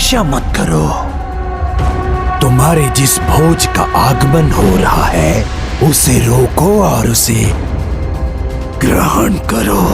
तपस्या मत करो। तुम्हारे जिस भोज का आगमन हो रहा है उसे रोको और उसे ग्रहण करो।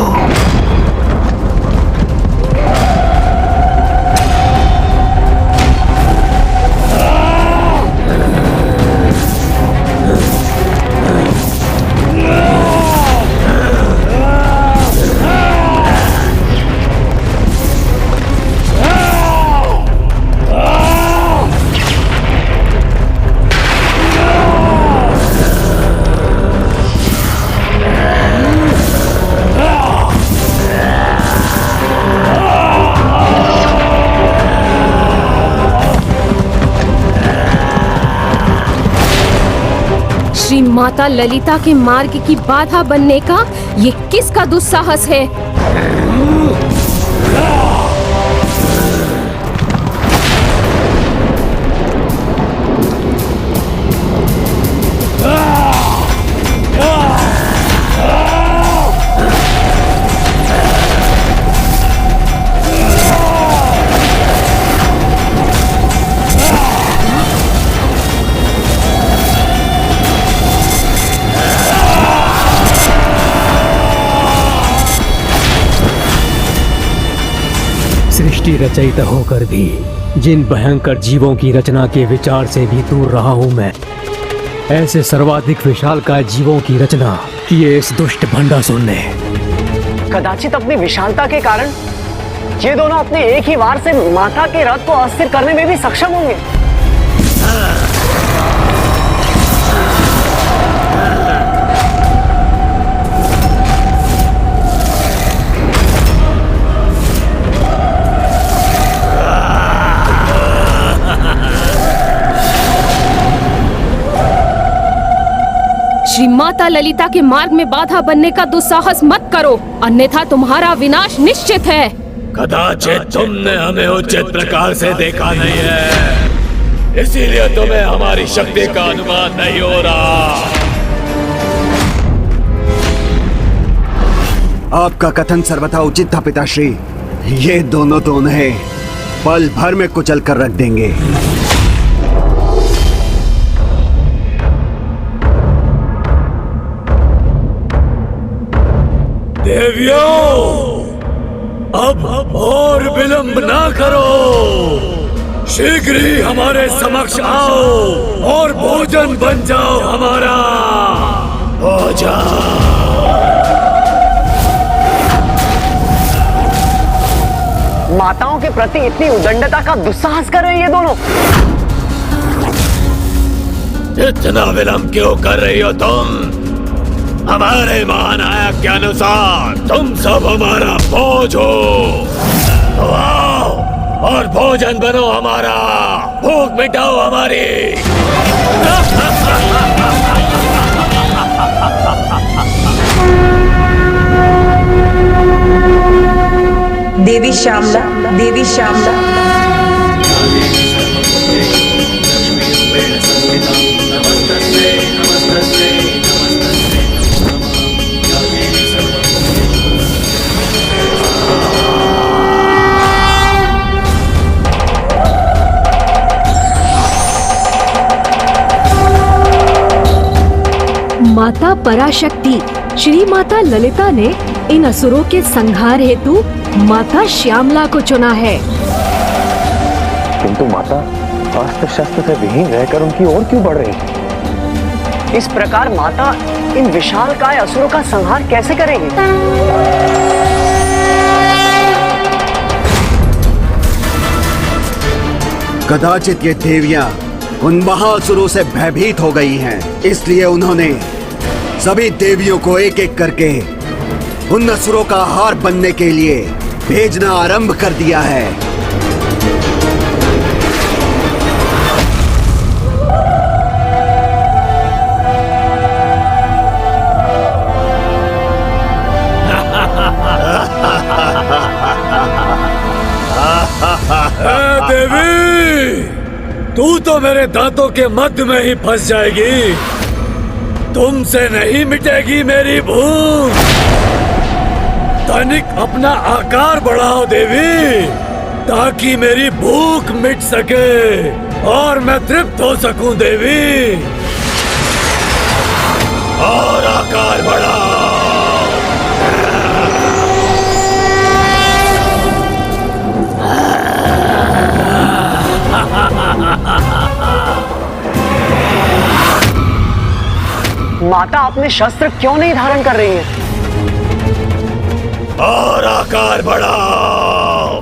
श्री माता ललिता के मार्ग की बाधा बनने का ये किसका दुस्साहस है? सृष्टि रचयिता होकर भी जिन भयंकर जीवों की रचना के विचार से भी दूर रहा हूँ मैं, ऐसे सर्वाधिक विशालकाय जीवों की रचना किए इस दुष्ट भंडासुर ने। कदाचित अपनी विशालता के कारण ये दोनों अपने एक ही वार से माता के रथ को अस्थिर करने में भी सक्षम होंगे। श्री माता ललिता के मार्ग में बाधा बनने का दुस्साहस मत करो, अन्यथा तुम्हारा विनाश निश्चित है। कदाचित तुमने हमें उचित प्रकार से देखा नहीं है, इसीलिए तुम्हें हमारी शक्ति का अनुमान नहीं हो रहा। आपका कथन सर्वथा उचित था पिताश्री। ये दोनों तो उन्हें पल भर में कुचल कर रख देंगे। देवियों, अब और विलंब ना करो, शीघ्र ही हमारे समक्ष आओ और भोजन बन जाओ हमारा। भोजन। माताओं के प्रति इतनी उदंडता का दुस्साहस कर रहे हैं ये दोनों। इतना विलंब क्यों कर रही हो तुम? हमारे महानायक के अनुसार तुम सब हमारा बोझ हो। तो आओ और भोजन बनो हमारा, भूख मिटाओ हमारी। देवी श्यामला, देवी श्यामला। माता पराशक्ति श्री माता ललिता ने इन असुरों के संहार हेतु माता श्यामला को चुना है। किंतु माता अस्त्र शस्त्र से विहीन रहकर उनकी ओर क्यों बढ़ रही है? इस प्रकार माता इन विशालकाय असुरों का संहार कैसे करेंगी? कदाचित ये देवियां उन महासुरों से भयभीत हो गई हैं, इसलिए उन्होंने सभी देवियों को एक एक करके उन असुरों का आहार बनने के लिए भेजना आरंभ कर दिया है। देवी, तू तो मेरे दांतों के मध्य में ही फंस जाएगी। तुमसे नहीं मिटेगी मेरी भूख। तनिक अपना आकार बढ़ाओ देवी, ताकि मेरी भूख मिट सके और मैं तृप्त हो सकूं देवी। और आकार बढ़ाओ। माता, अपने शस्त्र क्यों नहीं धारण कर रही हैं? और आकार बढ़ाओ।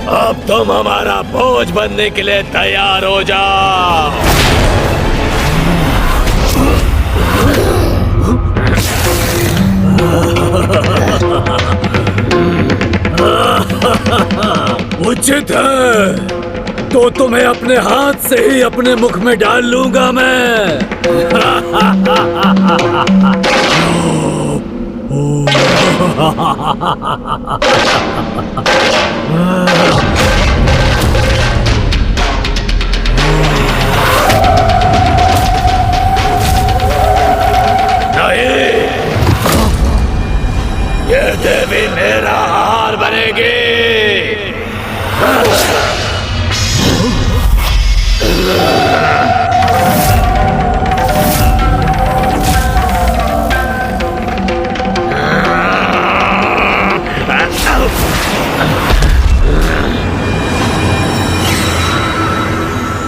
अब तुम हमारा बोझ बनने के लिए तैयार हो जाओ। उचित है, तो तुम्हें अपने हाथ से ही अपने मुख में डाल लूंगा मैं। नहीं, ये देवी मेरा हार बनेगी।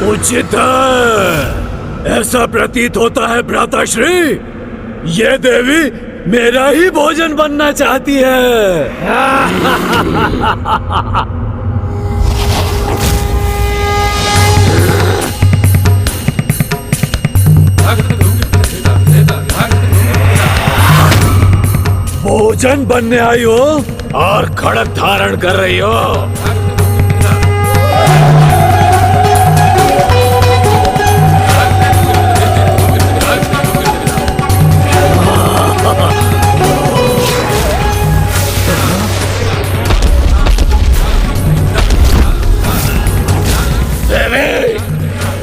उचित है, ऐसा प्रतीत होता है भ्राताश्री, ये देवी मेरा ही भोजन बनना चाहती है। भोजन बनने आई हो और खड़ग धारण कर रही हो। देवी,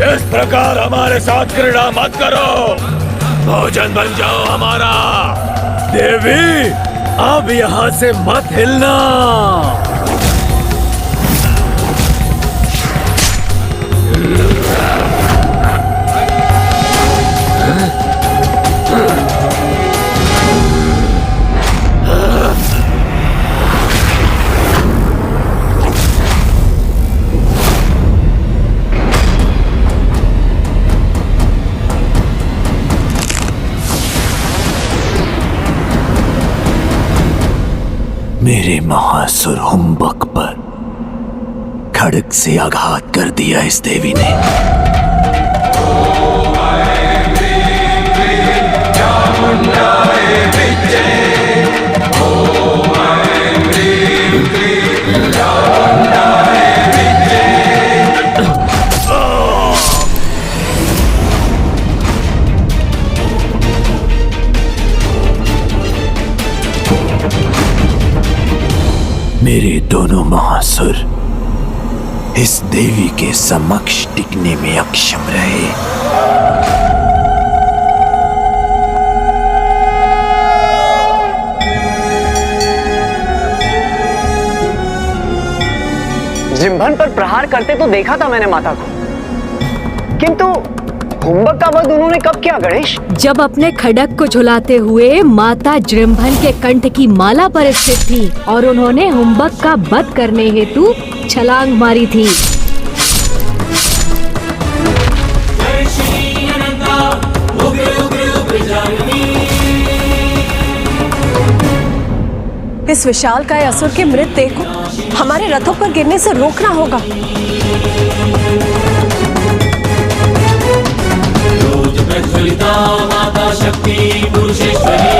इस प्रकार हमारे साथ क्रीड़ा मत करो। भोजन बन जाओ हमारा। देवी, अब यहाँ से मत हिलना। मेरे महासुर हुम्बक पर खड्ग से आघात कर दिया इस देवी ने। मेरे दोनों महासुर इस देवी के समक्ष टिकने में अक्षम रहे। जिम्भन पर प्रहार करते तो देखा था मैंने माता को, किंतु हुम्बक का वध उन्होंने कब किया गणेश? जब अपने खड्ग को झुलाते हुए माता जृंभन के कंठ की माला पर स्थित थी और उन्होंने हुम्बक का वध करने हेतु छलांग मारी थी। इस विशालकाय असुर के मृतदेह को हमारे रथों पर गिरने से रोकना होगा। माता शक्ति पुरुषेश्वरी।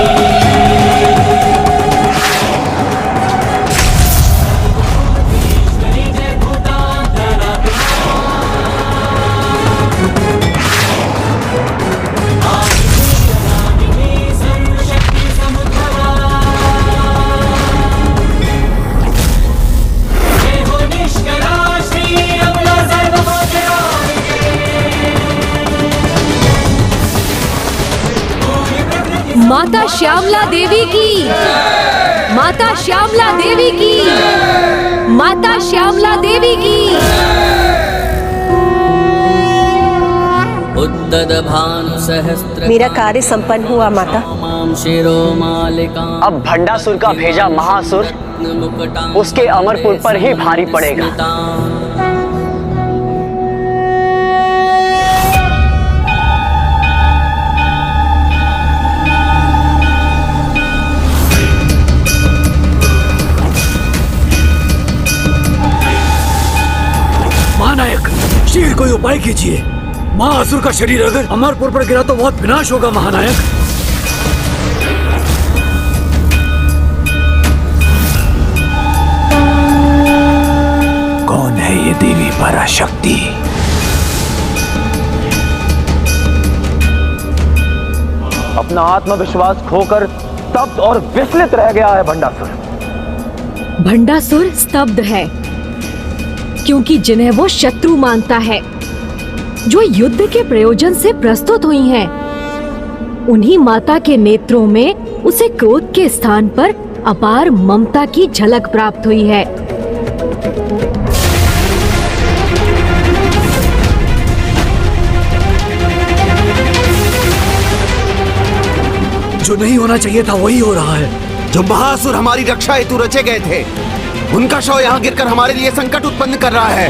माता श्यामला देवी की, माता श्यामला देवी की, माता श्यामला देवी की। मेरा कार्य संपन्न हुआ माता। अब भंडासुर का भेजा महासुर उसके अमरपुर पर ही भारी पड़ेगा। महानायक, शीघ्र कोई उपाय कीजिए। महाअसुर का शरीर अगर अमरपुर पर गिरा तो बहुत विनाश होगा महानायक। कौन है ये देवी पराशक्ति? अपना आत्मविश्वास खोकर स्तब्ध और विचलित रह गया है भंडासुर। भंडासुर स्तब्ध है क्योंकि जिन्हें वो शत्रु मानता है, जो युद्ध के प्रयोजन से प्रस्तुत हुई हैं, उन्हीं माता के नेत्रों में उसे क्रोध के स्थान पर अपार ममता की झलक प्राप्त हुई है। जो नहीं होना चाहिए था वही हो रहा है। जो महासुर हमारी रक्षा हेतु रचे गए थे, उनका शव यहाँ गिरकर हमारे लिए संकट उत्पन्न कर रहा है।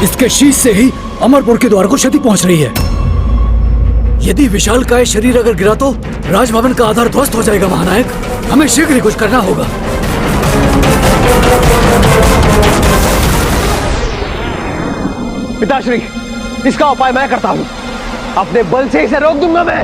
इसके शीश से ही अमरपुर के द्वार को क्षति पहुंच रही है। यदि विशालकाय शरीर अगर गिरा तो राजभवन का आधार ध्वस्त हो जाएगा महानायक। हमें शीघ्र ही कुछ करना होगा। पिताश्री, इसका उपाय मैं करता हूं। अपने बल से इसे रोक दूंगा मैं।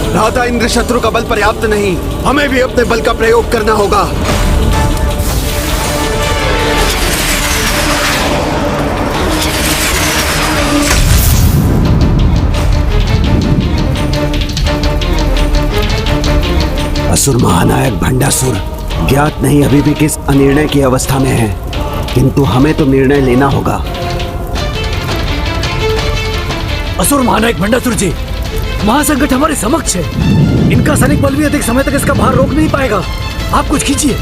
भ्राता इंद्र शत्रु का बल पर्याप्त नहीं, हमें भी अपने बल का प्रयोग करना होगा। असुर महानायक भंडासुर ज्ञात नहीं अभी भी किस अनिर्णय की अवस्था में है, किंतु हमें तो निर्णय लेना होगा। असुर महानायक भंडासुर जी, महासंकट हमारे समक्ष है। इनका सैनिक बल भी अधिक समय तक इसका भार रोक नहीं पाएगा। आप कुछ कीजिए।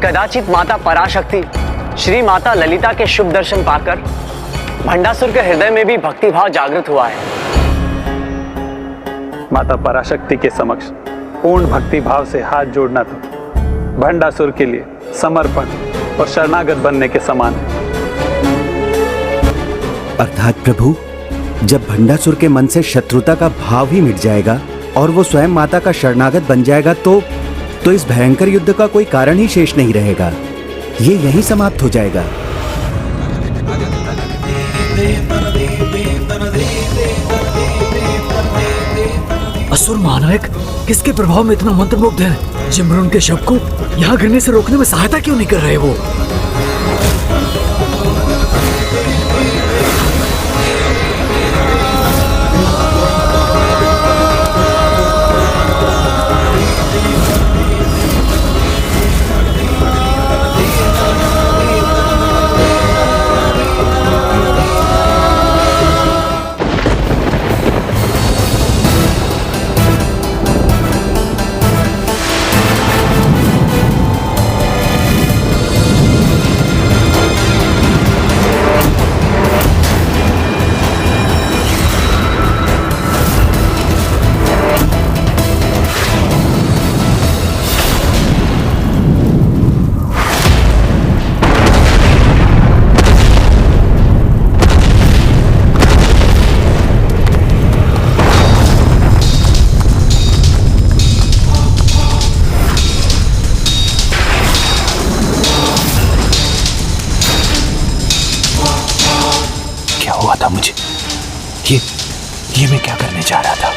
कदाचित माता पराशक्ति श्री माता ललिता के शुभ दर्शन पाकर भंडासुर के हृदय में भी भक्ति भाव जागृत हुआ है। माता पराशक्ति के समक्ष पूर्ण भक्ति भाव से हाथ जोड़ना तो भंडासुर के लिए समर्पण और शरणागत बनने के समान है। अर्थात प्रभु, जब भंडासुर के मन से शत्रुता का भाव ही मिट जाएगा और वो स्वयं माता का शरणागत बन जाएगा तो इस भयंकर युद्ध का कोई कारण ही शेष नहीं रहेगा। ये यहीं समाप्त हो जाएगा। असुर महानायक किसके प्रभाव में इतना मंत्रमुग्ध है? जिमरुन के शव को यहाँ गिरने से रोकने में सहायता क्यों नहीं कर रहे वो? ये मैं क्या करने जा रहा था?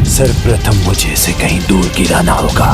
सर्वप्रथम मुझे इसे कहीं दूर गिराना होगा।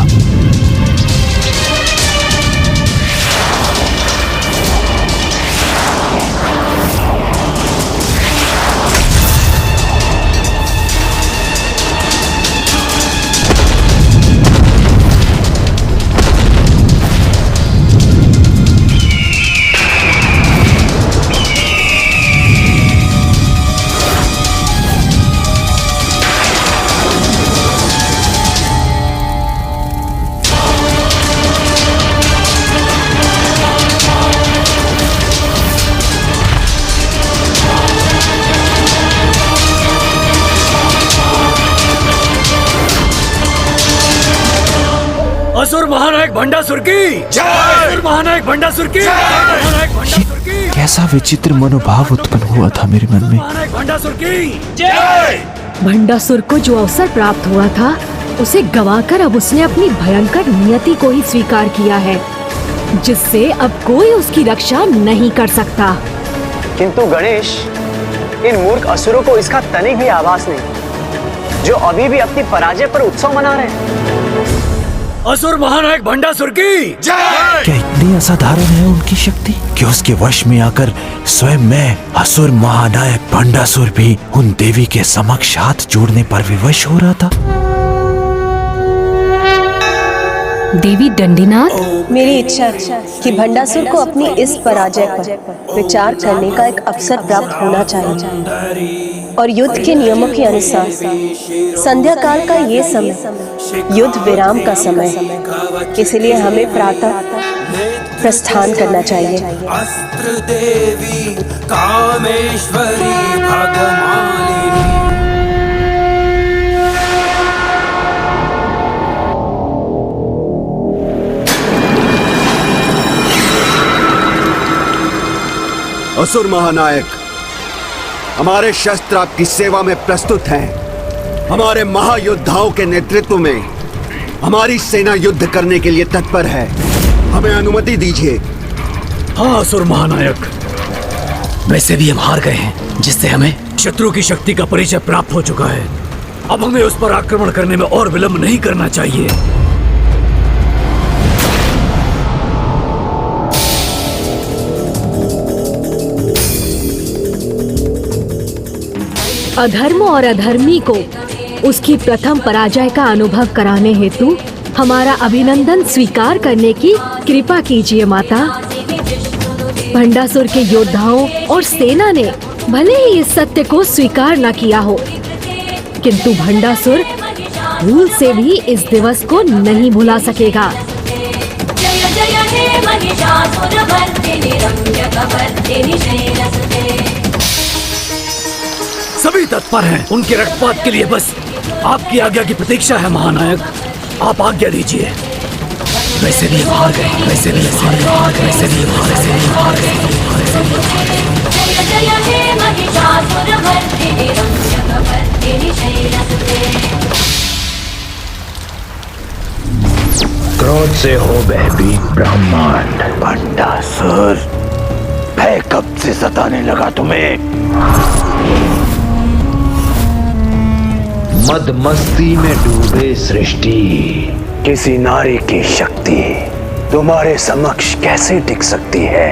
असुर महानायक भंडासुर की जय! असुर महानायक भंडासुर की जय! महानायक भंडासुर की कैसा विचित्र मनोभाव उत्पन्न हुआ था मेरे मन में। महानायक भंडासुर की जय! भंडासुर को जो अवसर प्राप्त हुआ था उसे गंवाकर अब उसने अपनी भयंकर नियति को ही स्वीकार किया है, जिससे अब कोई उसकी रक्षा नहीं कर सकता। किंतु गणेश, इन मूर्ख असुरों को इसका तनिक भी आभास नहीं, जो अभी भी अपनी पराजय पर उत्सव मना रहे हैं। असुर महानायक भंडासुर की जय! क्या इतनी असाधारण है उनकी शक्ति कि उसके वश में आकर स्वयं मैं असुर महानायक भंडासुर भी उन देवी के समक्ष हाथ जोड़ने पर विवश हो रहा था। देवी दंडीनाथ, मेरी इच्छा है कि भंडासुर को अपनी इस पराजय पर विचार करने का एक अवसर प्राप्त होना चाहिए और युद्ध के नियमों के अनुसार संध्या काल का ये समय युद्ध विराम का समय है, इसलिए हमें प्रातः प्रस्थान करना चाहिए। अस्त्र देवी कामेश्वरी भगमालिनी। असुर महानायक, हमारे शस्त्र आपकी सेवा में प्रस्तुत हैं। हमारे महायोद्धाओं के नेतृत्व में हमारी सेना युद्ध करने के लिए तत्पर है। हमें अनुमति दीजिए। हाँ असुर महानायक, वैसे भी हम हार गए हैं, जिससे हमें शत्रु की शक्ति का परिचय प्राप्त हो चुका है। अब हमें उस पर आक्रमण करने में और विलंब नहीं करना चाहिए। अधर्म और अधर्मी को उसकी प्रथम पराजय का अनुभव कराने हेतु हमारा अभिनंदन स्वीकार करने की कृपा कीजिए माता। भंडासुर के योद्धाओं और सेना ने भले ही इस सत्य को स्वीकार न किया हो, किंतु भंडासुर भूल से भी इस दिवस को नहीं भुला सकेगा। जय जय हे महिषासुरमर्दिनी रम्यकपर्दिनी शैलसुते। सभी तत्पर हैं उनके रक्तपात के लिए। बस आपकी आज्ञा की प्रतीक्षा है महानायक, आप आज्ञा दीजिए। वैसे भी हार गए, वैसे भी हार गए, वैसे भी हार गए। जय जय हे महिषासुरमर्दिनी रम्यकपर्दिनी शैलसुते। क्रोध से हो भयभीत ब्रह्मांड। भंडासुर, भय कब से सताने लगा तुम्हें? मद मस्ती में डूबे सृष्टि, किसी नारी की शक्ति तुम्हारे समक्ष कैसे टिक सकती है?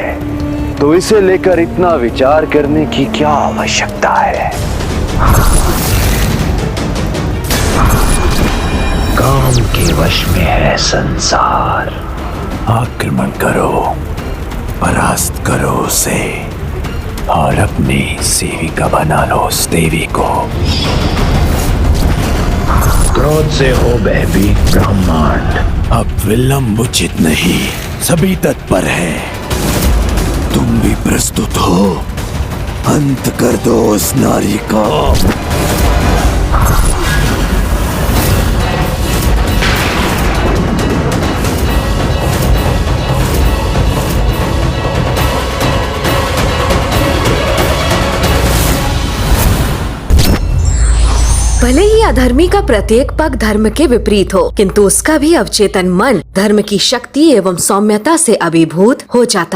तो इसे लेकर इतना विचार करने की क्या आवश्यकता है? काम के वश में है संसार। आक्रमण करो, परास्त करो उसे और अपनी सेविका बना लो उस देवी को। क्रोध से हो भयभीत ब्रह्मांड। अब विलंब उचित नहीं, सभी तत्पर हैं। तुम भी प्रस्तुत हो? अंत कर दो उस नारी को। भले ही अधर्मी का प्रत्येक पग धर्म के विपरीत हो, किंतु उसका भी अवचेतन मन धर्म की शक्ति एवं सौम्यता से अभिभूत हो जाता